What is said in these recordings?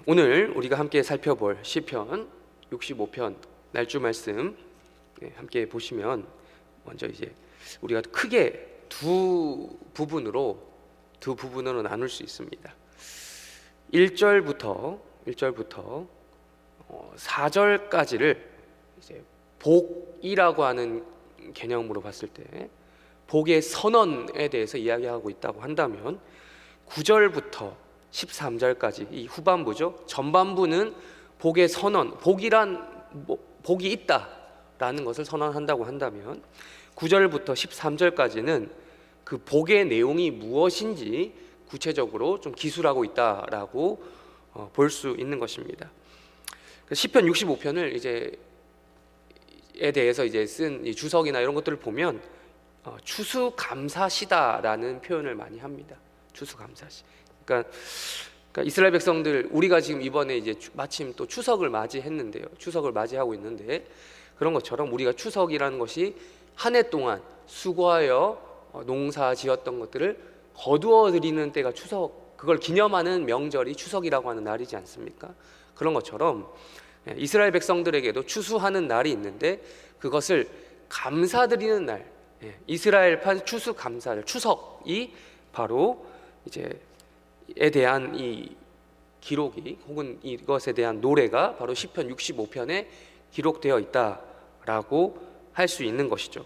오늘 우리가 함께 살펴볼 시편 65편 날주 말씀 함께 보시면 먼저 이제 우리가 크게 두 부분으로 나눌 수 있습니다. 1절부터 4절까지를 이제 복이라고 하는 개념으로 봤을 때 복의 선언에 대해서 이야기하고 있다고 한다면 9절부터 13절까지 이 후반부죠. 전반부는 복의 선언, 복이 있다라는 것을 선언한다고 한다면 9절부터 13절까지는 그 복의 내용이 무엇인지 구체적으로 좀 기술하고 있다라고 볼 수 있는 것입니다. 시편 65편을 에 대해서 쓴 이 주석이나 이런 것들을 보면 추수감사시다라는 표현을 많이 합니다. 추수감사시. 그러니까 이스라엘 백성들, 우리가 지금 이번에 마침 또 추석을 맞이했는데요. 추석을 맞이하고 있는데 그런 것처럼 우리가 추석이라는 것이 한 해 동안 수고하여 농사 지었던 것들을 거두어 드리는 때가 추석, 그걸 기념하는 명절이 추석이라고 하는 날이지 않습니까? 그런 것처럼 이스라엘 백성들에게도 추수하는 날이 있는데 그것을 감사드리는 날, 이스라엘판 추수감사절, 추석이 바로 에 대한 이 기록이 혹은 이것에 대한 노래가 바로 시편 65편에 기록되어 있다라고 할 수 있는 것이죠.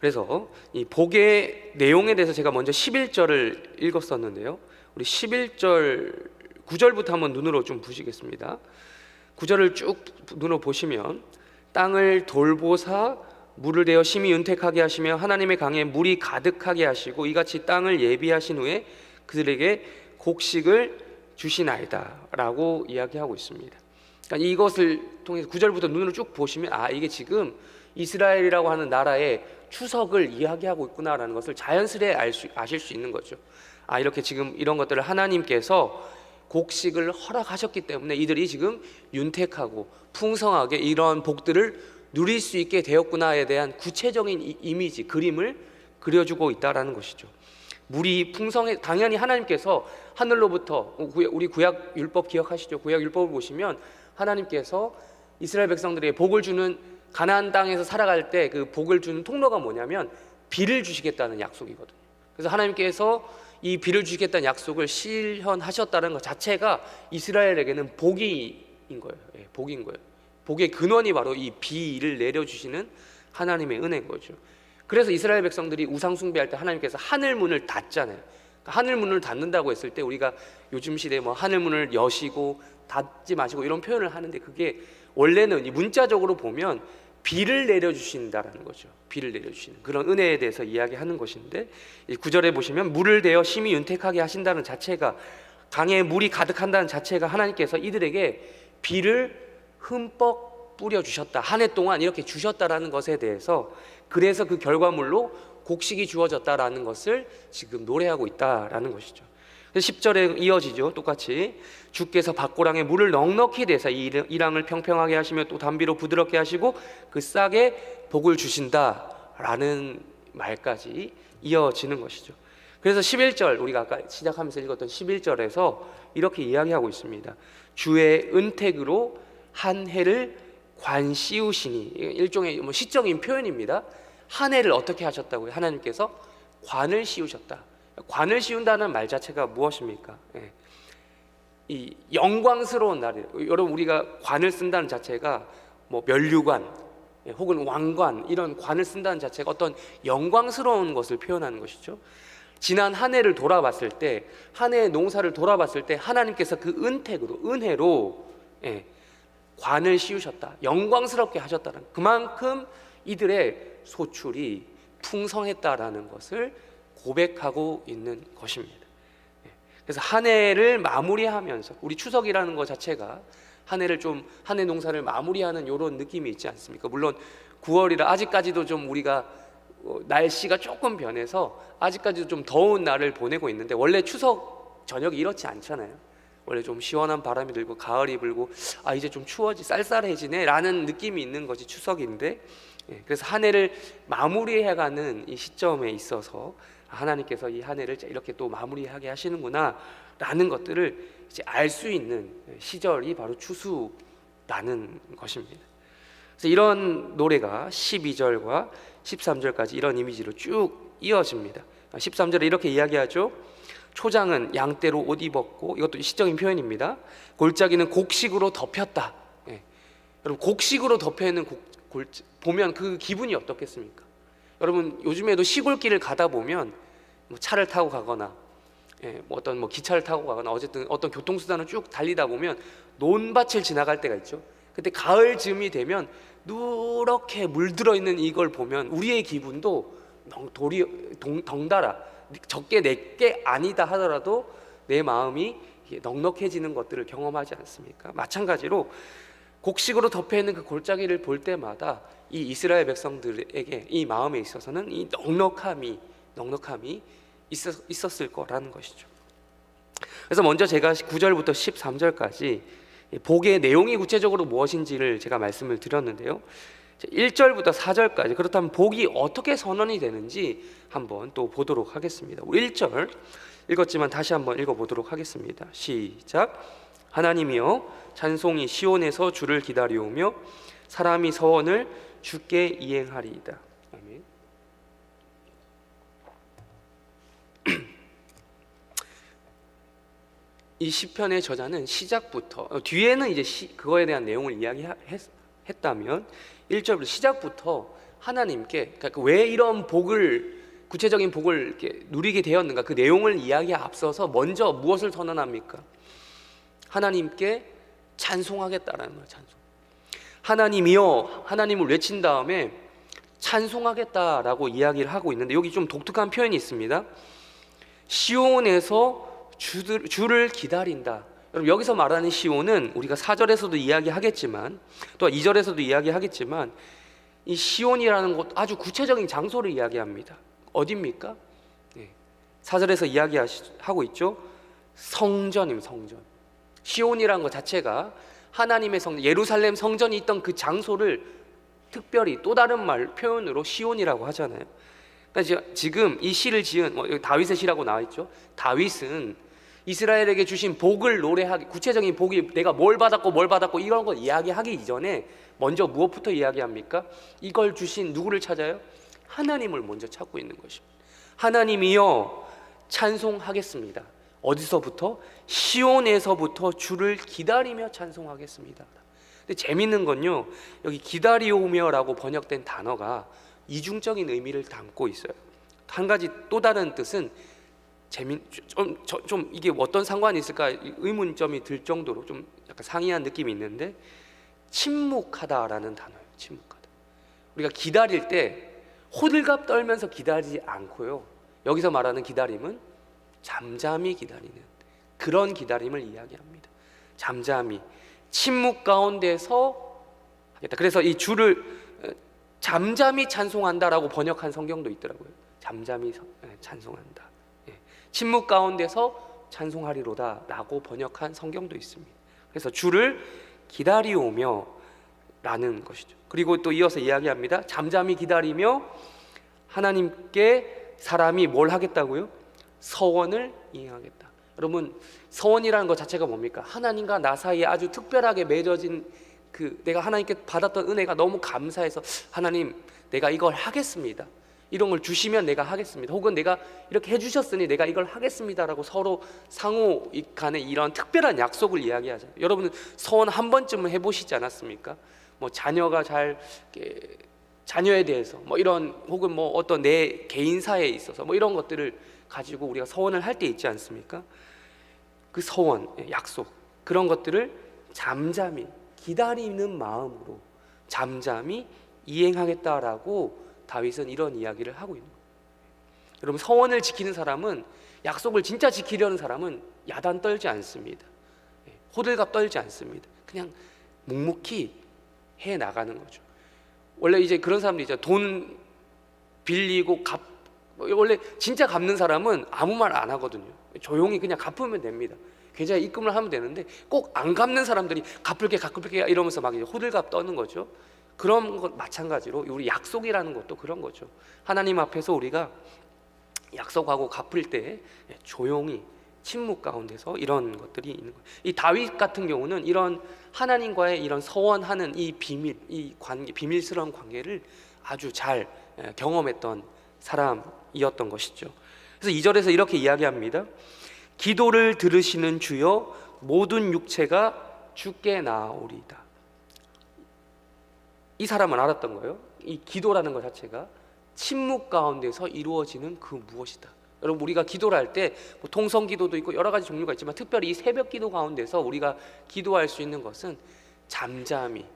그래서 이 복의 내용에 대해서 제가 먼저 11절을 읽었었는데요. 우리 11절 9절부터 한번 눈으로 좀 보시겠습니다. 9절을 쭉 눈으로 보시면 땅을 돌보사 물을 대어 심히 윤택하게 하시며 하나님의 강에 물이 가득하게 하시고 이같이 땅을 예비하신 후에 그들에게 곡식을 주시나이다 라고 이야기하고 있습니다. 그러니까 이것을 통해서 9절부터 눈으로 쭉 보시면 이게 지금 이스라엘이라고 하는 나라의 추석을 이야기하고 있구나라는 것을 자연스레 아실 수 있는 거죠. 이렇게 지금 이런 것들을 하나님께서 곡식을 허락하셨기 때문에 이들이 지금 윤택하고 풍성하게 이러한 복들을 누릴 수 있게 되었구나에 대한 구체적인 이미지, 그림을 그려주고 있다라는 것이죠. 물이 풍성해, 당연히 하나님께서 하늘로부터, 우리 구약 율법 기억하시죠? 구약 율법을 보시면 하나님께서 이스라엘 백성들에게 복을 주는, 가나안 땅에서 살아갈 때 그 복을 주는 통로가 뭐냐면 비를 주시겠다는 약속이거든요. 그래서 하나님께서 이 비를 주시겠다는 약속을 실현하셨다는 것 자체가 이스라엘에게는 복인 거예요. 복인 거예요. 복의 근원이 바로 이 비를 내려주시는 하나님의 은혜인 거죠. 그래서 이스라엘 백성들이 우상 숭배할 때 하나님께서 하늘 문을 닫잖아요. 그러니까 하늘 문을 닫는다고 했을 때 우리가 요즘 시대에 하늘 문을 여시고 닫지 마시고 이런 표현을 하는데 그게 원래는 문자적으로 보면 비를 내려주신다라는 거죠. 비를 내려주시는 그런 은혜에 대해서 이야기하는 것인데, 이 9절에 보시면 물을 대어 심히 윤택하게 하신다는 자체가, 강에 물이 가득한다는 자체가 하나님께서 이들에게 비를 흠뻑 뿌려주셨다, 한 해 동안 이렇게 주셨다라는 것에 대해서, 그래서 그 결과물로 곡식이 주어졌다라는 것을 지금 노래하고 있다라는 것이죠. 10절에 이어지죠. 똑같이 주께서 밭고랑에 물을 넉넉히 대사 이 랑을 평평하게 하시며 또 담비로 부드럽게 하시고 그 싹에 복을 주신다라는 말까지 이어지는 것이죠. 그래서 11절, 우리가 아까 시작하면서 읽었던 11절에서 이렇게 이야기하고 있습니다. 주의 은택으로 한 해를 관 씌우시니, 일종의 시적인 표현입니다. 한 해를 어떻게 하셨다고요? 하나님께서 관을 씌우셨다. 관을 씌운다는 말 자체가 무엇입니까? 이 영광스러운 날이에요. 여러분, 우리가 관을 쓴다는 자체가 면류관 혹은 왕관, 이런 관을 쓴다는 자체가 어떤 영광스러운 것을 표현하는 것이죠. 지난 한 해를 돌아봤을 때, 한 해의 농사를 돌아봤을 때 하나님께서 그 은혜로 관을 씌우셨다, 영광스럽게 하셨다는, 그만큼 이들의 소출이 풍성했다라는 것을 고백하고 있는 것입니다. 그래서 한 해를 마무리하면서, 우리 추석이라는 것 자체가 한 해 농사를 마무리하는 이런 느낌이 있지 않습니까? 물론 9월이라 아직까지도 좀 우리가 날씨가 조금 변해서 아직까지도 좀 더운 날을 보내고 있는데, 원래 추석 저녁이 이렇지 않잖아요. 원래 좀 시원한 바람이 들고 가을이 불고 이제 좀 쌀쌀해지네 라는 느낌이 있는 것이 추석인데, 그래서 한 해를 마무리해가는 이 시점에 있어서 하나님께서 이 한 해를 이렇게 또 마무리하게 하시는구나 라는 것들을 이제 알 수 있는 시절이 바로 추수라는 것입니다. 그래서 이런 노래가 12절과 13절까지 이런 이미지로 쭉 이어집니다. 13절에 이렇게 이야기하죠. 초장은 양떼로 옷 입었고, 이것도 시적인 표현입니다. 골짜기는 곡식으로 덮였다. 예. 여러분, 곡식으로 덮여 있는 보면 그 기분이 어떻겠습니까? 여러분, 요즘에도 시골길을 가다 보면 뭐 차를 타고 가거나, 예, 뭐 어떤 기차를 타고 가거나, 어쨌든 어떤 교통수단을 쭉 달리다 보면 논밭을 지나갈 때가 있죠. 그때 가을 즈음이 되면 누렇게 물들어 있는 이걸 보면 우리의 기분도 덩달아, 적게 내게 아니다 하더라도 내 마음이 넉넉해지는 것들을 경험하지 않습니까? 마찬가지로 곡식으로 덮여 있는 그 골짜기를 볼 때마다 이 이스라엘 백성들에게 이 마음에 있어서는 이 넉넉함이 있었을 거라는 것이죠. 그래서 먼저 제가 9절부터 13절까지 복의 내용이 구체적으로 무엇인지를 제가 말씀을 드렸는데요. 1절부터 4절까지, 그렇다면 복이 어떻게 선언이 되는지 한번 또 보도록 하겠습니다. 1절 읽었지만 다시 한번 읽어보도록 하겠습니다. 시작. 하나님이여, 찬송이 시온에서 주를 기다리오며 사람이 서원을 주께 이행하리이다. 아멘. 이 시편의 저자는 시작부터, 뒤에는 이제 그거에 대한 내용을 이야기했다면 1절부터 시작부터 하나님께, 그러니까 왜 이런 구체적인 복을 이렇게 누리게 되었는가, 그 내용을 이야기에 앞서서 먼저 무엇을 선언합니까? 하나님께 찬송하겠다라는 거예요. 찬송. 하나님이여, 하나님을 외친 다음에 찬송하겠다라고 이야기를 하고 있는데, 여기 좀 독특한 표현이 있습니다. 시온에서 주를 기다린다. 여러분, 여기서 말하는 시온은 우리가 4절에서도 이야기하겠지만, 또 2절에서도 이야기하겠지만, 이 시온이라는 곳 아주 구체적인 장소를 이야기합니다. 어디입니까? 4절에서 이야기하고 있죠. 성전입니다. 성전. 시온이라는 것 자체가 하나님의 성전, 예루살렘 성전이 있던 그 장소를 특별히 또 다른 표현으로 시온이라고 하잖아요. 그러니까 지금 이 시를 지은, 여기 다윗의 시라고 나와 있죠. 다윗은 이스라엘에게 주신 복을 노래하기, 구체적인 복이 내가 뭘 받았고 이런 거 이야기하기 이전에 먼저 무엇부터 이야기합니까? 이걸 주신 누구를 찾아요? 하나님을 먼저 찾고 있는 것입니다. 하나님이여, 찬송하겠습니다. 어디서부터? 시온에서부터 주를 기다리며 찬송하겠습니다. 근데 재밌는 건요, 여기 기다리오며라고 번역된 단어가 이중적인 의미를 담고 있어요. 한 가지 또 다른 뜻은 좀 이게 어떤 상관이 있을까 의문점이 들 정도로 좀 약간 상이한 느낌이 있는데, 침묵하다라는 단어예요. 침묵하다. 우리가 기다릴 때 호들갑 떨면서 기다리지 않고요, 여기서 말하는 기다림은 잠잠히 기다리는 그런 기다림을 이야기합니다. 잠잠히, 침묵 가운데서 하겠다. 그래서 이 주를 잠잠히 찬송한다라고 번역한 성경도 있더라고요. 잠잠히 찬송한다. 침묵 가운데서 찬송하리로다 라고 번역한 성경도 있습니다. 그래서 주를 기다리오며 라는 것이죠. 그리고 또 이어서 이야기합니다. 잠잠히 기다리며 하나님께 사람이 뭘 하겠다고요? 서원을 이행하겠다. 여러분, 서원이라는 것 자체가 뭡니까? 하나님과 나 사이에 아주 특별하게 맺어진 내가 하나님께 받았던 은혜가 너무 감사해서, 하나님, 내가 이걸 하겠습니다. 이런 걸 주시면 내가 하겠습니다. 혹은 내가 이렇게 해주셨으니 내가 이걸 하겠습니다라고 서로 상호 간에 이런 특별한 약속을 이야기하잖아요. 여러분은 서원 한 번쯤은 해보시지 않았습니까? 자녀가 자녀에 대해서 이런, 혹은 어떤 내 개인사에 있어서 이런 것들을 가지고 우리가 서원을 할 때 있지 않습니까? 그 서원, 약속, 그런 것들을 잠잠히 기다리는 마음으로 잠잠히 이행하겠다라고 다윗은 이런 이야기를 하고 있는 거예요. 여러분, 서원을 지키는 사람은, 약속을 진짜 지키려는 사람은 야단 떨지 않습니다. 호들갑 떨지 않습니다. 그냥 묵묵히 해 나가는 거죠. 원래 이제 그런 사람들 있잖아요. 돈 빌리고 원래 진짜 갚는 사람은 아무 말 안 하거든요. 조용히 그냥 갚으면 됩니다. 계좌에 입금을 하면 되는데, 꼭 안 갚는 사람들이 갚을게 이러면서 막 호들갑 떠는 거죠. 그런 것 마찬가지로 우리 약속이라는 것도 그런 거죠. 하나님 앞에서 우리가 약속하고 갚을 때 조용히 침묵 가운데서 이런 것들이 있는 거예요. 이 다윗 같은 경우는 이런 하나님과의 이런 서원하는 이 비밀, 이 관계, 비밀스러운 관계를 아주 잘 경험했던 사람이었던 것이죠. 그래서 2절에서 이렇게 이야기합니다. 기도를 들으시는 주여 모든 육체가 주께 나아오리이다. 이 사람은 알았던 거예요. 이 기도라는 것 자체가 침묵 가운데서 이루어지는 그 무엇이다. 여러분, 우리가 기도를 할 때 통성 기도도 있고 여러 가지 종류가 있지만 특별히 이 새벽 기도 가운데서 우리가 기도할 수 있는 것은 잠잠히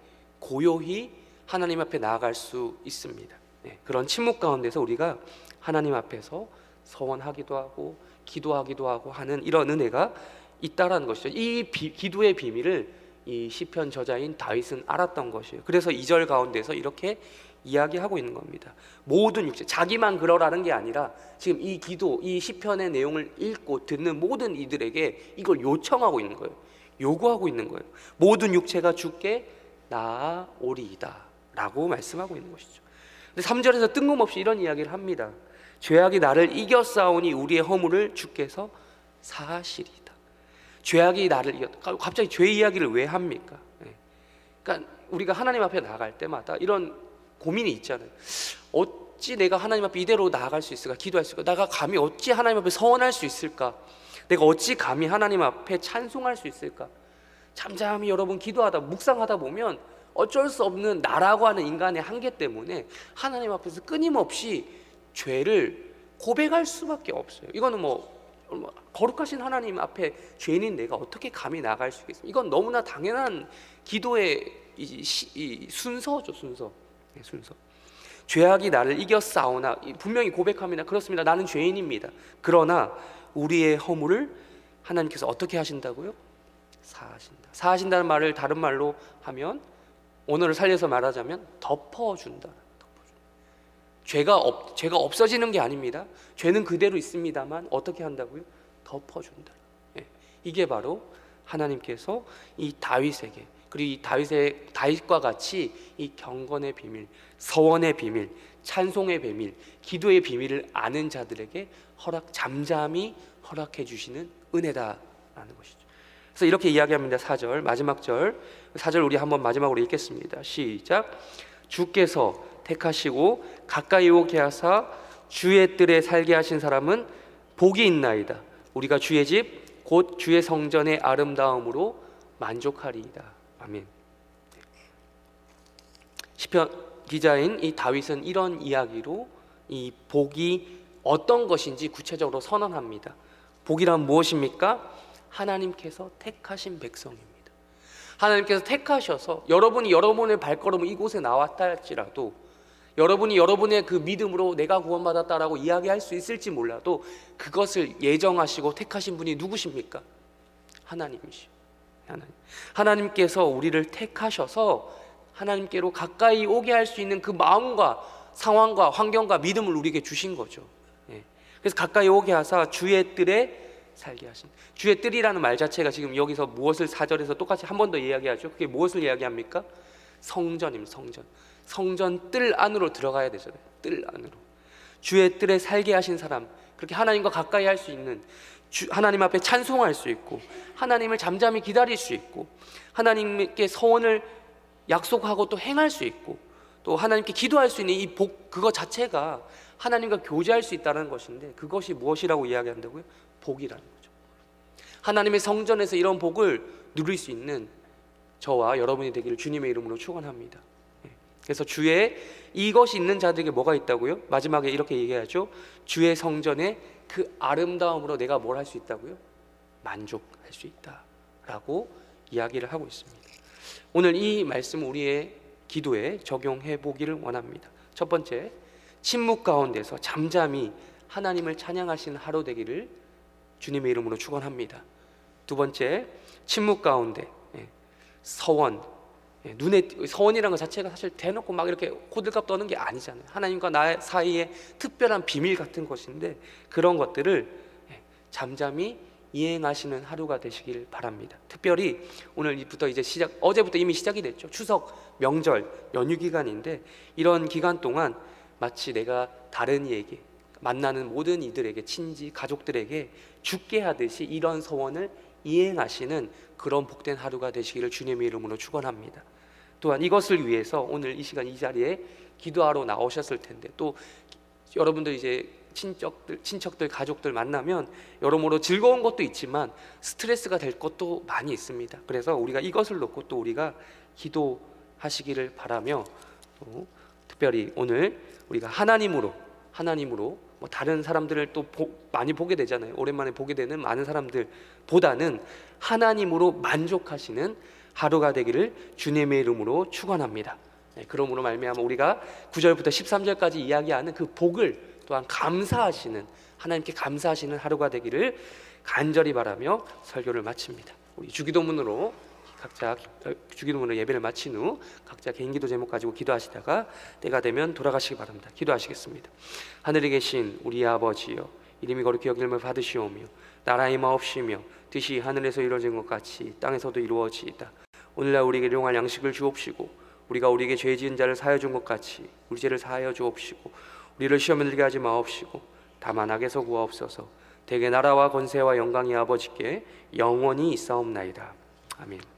고요히 하나님 앞에 나아갈 수 있습니다. 그런 침묵 가운데서 우리가 하나님 앞에서 서원하기도 하고 기도하기도 하고 하는 이런 은혜가 있다라는 것이죠. 이 기도의 비밀을 이 시편 저자인 다윗은 알았던 것이에요. 그래서 2절 가운데서 이렇게 이야기하고 있는 겁니다. 모든 육체, 자기만 그러라는 게 아니라 지금 이 기도, 이 시편의 내용을 읽고 듣는 모든 이들에게 이걸 요청하고 있는 거예요. 요구하고 있는 거예요. 모든 육체가 주께 나아오리이다 라고 말씀하고 있는 것이죠. 근데 3절에서 뜬금없이 이런 이야기를 합니다. 죄악이 나를 이겨싸우니 우리의 허물을 주께서 사하시리이다. 죄악이 나를 갑자기 죄 이야기를 왜 합니까? 그러니까 우리가 하나님 앞에 나아갈 때마다 이런 고민이 있잖아요. 어찌 내가 하나님 앞에 이대로 나아갈 수 있을까? 기도할 수 있을까? 내가 감히 어찌 하나님 앞에 서원할 수 있을까? 내가 어찌 감히 하나님 앞에 찬송할 수 있을까? 잠잠히 여러분 기도하다 묵상하다 보면 어쩔 수 없는 나라고 하는 인간의 한계 때문에 하나님 앞에서 끊임없이 죄를 고백할 수밖에 없어요. 이거는 거룩하신 하나님 앞에 죄인인 내가 어떻게 감히 나아갈 수 있겠습니까? 이건 너무나 당연한 기도의 이 순서죠, 순서. 죄악이 나를 이겨싸우나 분명히 고백합니다. 그렇습니다. 나는 죄인입니다. 그러나 우리의 허물을 하나님께서 어떻게 하신다고요? 사하신다. 사하신다는 말을 다른 말로 하면 오늘을 살려서 말하자면 덮어준다. 죄가 없어지는 게 아닙니다. 죄는 그대로 있습니다만 어떻게 한다고요? 덮어준다. 이게 바로 하나님께서 이 다윗에게, 그리고 이 다윗과 같이 이 경건의 비밀, 서원의 비밀, 찬송의 비밀, 기도의 비밀을 아는 자들에게 잠잠히 허락해 주시는 은혜다라는 것이죠. 그래서 이렇게 이야기합니다. 4절 마지막 절, 4절 우리 한번 마지막으로 읽겠습니다. 시작. 주께서 택하시고 가까이 오게 하사 주의 뜰에 살게 하신 사람은 복이 있나이다. 우리가 주의 집 곧 주의 성전의 아름다움으로 만족하리이다. 아멘. 시편 기자인 이 다윗은 이런 이야기로 이 복이 어떤 것인지 구체적으로 선언합니다. 복이란 무엇입니까? 하나님께서 택하신 백성입니다. 하나님께서 택하셔서 여러분이 여러분의 발걸음을 이곳에 나왔다 할지라도 여러분이 여러분의 그 믿음으로 내가 구원받았다라고 이야기할 수 있을지 몰라도 그것을 예정하시고 택하신 분이 누구십니까? 하나님이시오. 하나님께서 우리를 택하셔서 하나님께로 가까이 오게 할 수 있는 그 마음과 상황과 환경과 믿음을 우리에게 주신 거죠. 그래서 가까이 오게 하사 주의 뜰에 살게 하신, 주의 뜰이라는 말 자체가 지금 여기서 무엇을 4절에서 똑같이 한 번 더 이야기하죠. 그게 무엇을 이야기합니까? 성전입니다. 성전 뜰 안으로 들어가야 되잖아요. 뜰 안으로 주의 뜰에 살게 하신 사람, 그렇게 하나님과 가까이 할 수 있는, 하나님 앞에 찬송할 수 있고 하나님을 잠잠히 기다릴 수 있고 하나님께 서원을 약속하고 또 행할 수 있고 또 하나님께 기도할 수 있는 이 복, 그거 자체가 하나님과 교제할 수 있다는 것인데, 그것이 무엇이라고 이야기한다고요? 복이라는 거죠. 하나님의 성전에서 이런 복을 누릴 수 있는 저와 여러분이 되기를 주님의 이름으로 축원합니다. 그래서 주의 이것이 있는 자들에게 뭐가 있다고요? 마지막에 이렇게 얘기하죠. 주의 성전에 그 아름다움으로 내가 뭘 할 수 있다고요? 만족할 수 있다라고 이야기를 하고 있습니다. 오늘 이 말씀을 우리의 기도에 적용해 보기를 원합니다. 첫 번째, 침묵 가운데서 잠잠히 하나님을 찬양하시는 하루 되기를 주님의 이름으로 축원합니다. 두 번째, 침묵 가운데 서원, 눈에 서원이라는 것 자체가 사실 대놓고 막 이렇게 호들갑 떠는 게 아니잖아요. 하나님과 나 사이에 특별한 비밀 같은 것인데 그런 것들을 잠잠히 이행하시는 하루가 되시길 바랍니다. 특별히 오늘부터 이제 어제부터 이미 시작이 됐죠. 추석, 명절, 연휴 기간인데 이런 기간 동안 마치 내가 다른 이에게, 만나는 모든 이들에게, 친지 가족들에게 죽게 하듯이 이런 서원을 이행하시는 그런 복된 하루가 되시기를 주님의 이름으로 축원합니다. 또한 이것을 위해서 오늘 이 시간 이 자리에 기도하러 나오셨을 텐데, 또 여러분들 이제 친척들, 가족들 만나면 여러모로 즐거운 것도 있지만 스트레스가 될 것도 많이 있습니다. 그래서 우리가 이것을 놓고 또 우리가 기도하시기를 바라며, 또 특별히 오늘 우리가 하나님으로 뭐 다른 사람들을 또 많이 보게 되잖아요. 오랜만에 보게 되는 많은 사람들보다는 하나님으로 만족하시는 하루가 되기를 주님의 이름으로 축원합니다. 그러므로 말미암아 우리가 9절부터 13절까지 이야기하는 그 복을 또한 감사하시는, 하나님께 감사하시는 하루가 되기를 간절히 바라며 설교를 마칩니다. 우리 주기도문으로 예배를 마친 후 각자 개인 기도 제목 가지고 기도하시다가 때가 되면 돌아가시기 바랍니다. 기도하시겠습니다. 하늘에 계신 우리 아버지여, 이름이 거룩히 여김을 받으시오며 나라의 마옵시며 뜻이 하늘에서 이루어진 것 같이 땅에서도 이루어지이다. 오늘날 우리에게 일용할 양식을 주옵시고 우리가 우리에게 죄 지은 자를 사하여 준 것 같이 우리 죄를 사하여 주옵시고 우리를 시험에 들게 하지 마옵시고 다만 악에서 구하옵소서. 대개 나라와 권세와 영광이 아버지께 영원히 있사옵나이다. 아멘.